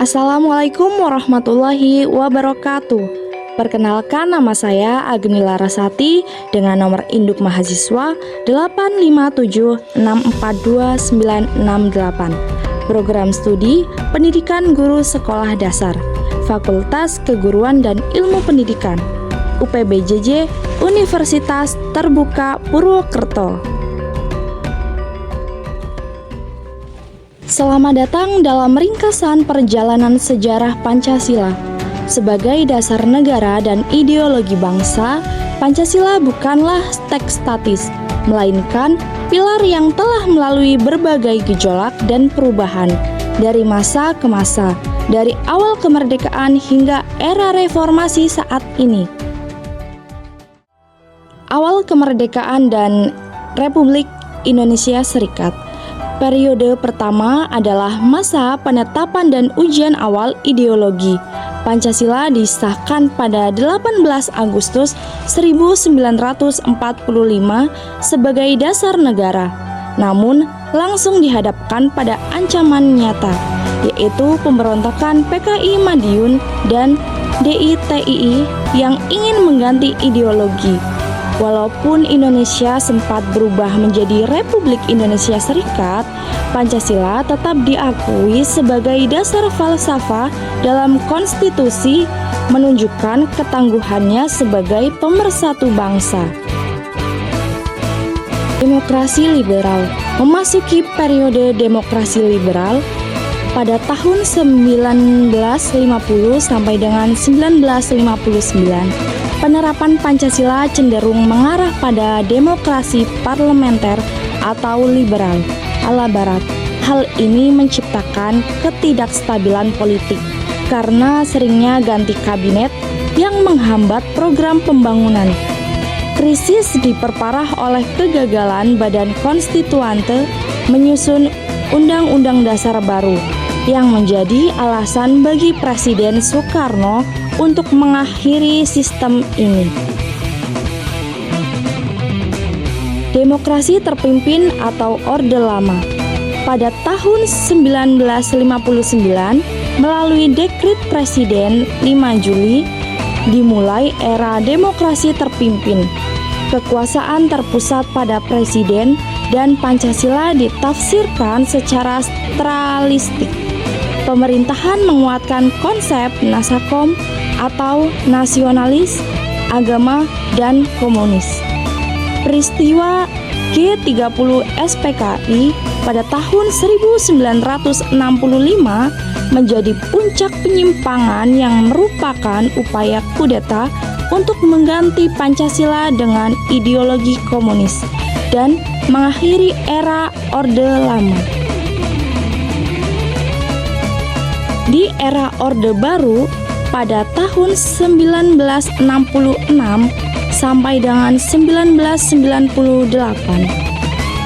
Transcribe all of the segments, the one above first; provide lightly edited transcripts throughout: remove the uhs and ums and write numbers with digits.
Assalamualaikum warahmatullahi wabarakatuh. Perkenalkan, nama saya Agni Larasati dengan nomor induk mahasiswa 857642968. Program studi Pendidikan Guru Sekolah Dasar, Fakultas Keguruan dan Ilmu Pendidikan, UPBJJ Universitas Terbuka Purwokerto. Selamat datang dalam ringkasan perjalanan sejarah Pancasila. Sebagai dasar negara dan ideologi bangsa, Pancasila bukanlah teks statis, melainkan pilar yang telah melalui berbagai gejolak dan perubahan dari masa ke masa, dari awal kemerdekaan hingga era reformasi saat ini. Awal kemerdekaan dan Republik Indonesia Serikat. Periode pertama adalah masa penetapan dan ujian awal ideologi. Pancasila disahkan pada 18 Agustus 1945 sebagai dasar negara. Namun, langsung dihadapkan pada ancaman nyata, yaitu pemberontakan PKI Madiun dan DITII yang ingin mengganti ideologi. Walaupun Indonesia sempat berubah menjadi Republik Indonesia Serikat, Pancasila tetap diakui sebagai dasar falsafah dalam konstitusi, menunjukkan ketangguhannya sebagai pemersatu bangsa. Demokrasi liberal. Memasuki periode demokrasi liberal pada tahun 1950 sampai dengan 1959. Penerapan Pancasila cenderung mengarah pada demokrasi parlementer atau liberal ala barat. Hal ini menciptakan ketidakstabilan politik karena seringnya ganti kabinet yang menghambat program pembangunan. Krisis diperparah oleh kegagalan Badan Konstituante menyusun Undang-Undang Dasar baru yang menjadi alasan bagi Presiden Soekarno untuk mengakhiri sistem ini. Demokrasi terpimpin atau Orde Lama. Pada tahun 1959, melalui Dekret Presiden 5 Juli, dimulai era demokrasi terpimpin. Kekuasaan terpusat pada Presiden dan Pancasila ditafsirkan secara strukturalistik. Pemerintahan menguatkan konsep Nasakom atau nasionalis, agama, dan komunis. Peristiwa G30 SPKI pada tahun 1965 menjadi puncak penyimpangan yang merupakan upaya kudeta untuk mengganti Pancasila dengan ideologi komunis dan mengakhiri era Orde Lama. Di era Orde Baru pada tahun 1966 sampai dengan 1998,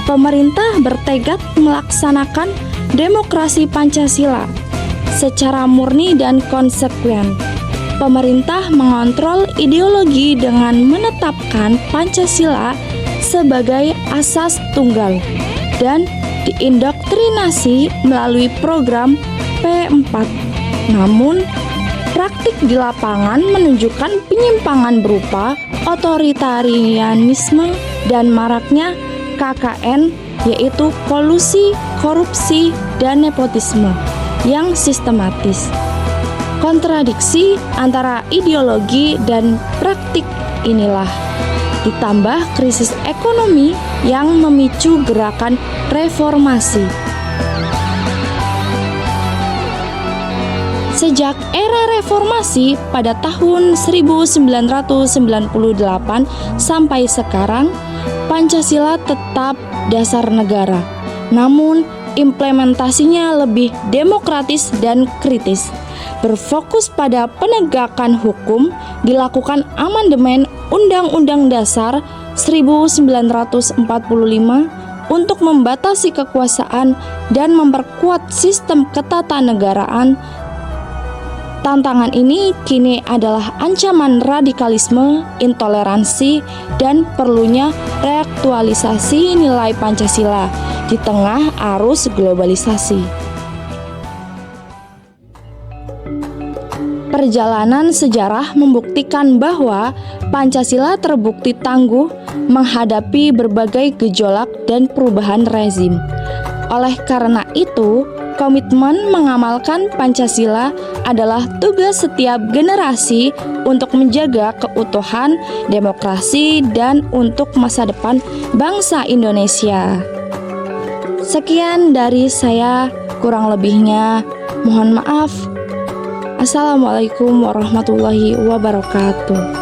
pemerintah bertekad melaksanakan demokrasi Pancasila secara murni dan konsekuen. Pemerintah mengontrol ideologi dengan menetapkan Pancasila sebagai asas tunggal dan diindoktrinasi melalui program P4. Namun, praktik di lapangan menunjukkan penyimpangan berupa otoritarianisme dan maraknya KKN, yaitu kolusi, korupsi, dan nepotisme yang sistematis. Kontradiksi antara ideologi dan praktik inilah ditambah krisis ekonomi yang memicu gerakan reformasi. Sejak era reformasi pada tahun 1998 sampai sekarang, Pancasila tetap dasar negara. Namun, implementasinya lebih demokratis dan kritis. Berfokus pada penegakan hukum, dilakukan amandemen Undang-Undang Dasar 1945 untuk membatasi kekuasaan dan memperkuat sistem ketatanegaraan. Tantangan ini kini adalah ancaman radikalisme, intoleransi, dan perlunya reaktualisasi nilai Pancasila di tengah arus globalisasi. Perjalanan sejarah membuktikan bahwa Pancasila terbukti tangguh menghadapi berbagai gejolak dan perubahan rezim. Oleh karena itu, komitmen mengamalkan Pancasila adalah tugas setiap generasi untuk menjaga keutuhan demokrasi dan untuk masa depan bangsa Indonesia. Sekian dari saya, kurang lebihnya mohon maaf. Assalamualaikum warahmatullahi wabarakatuh.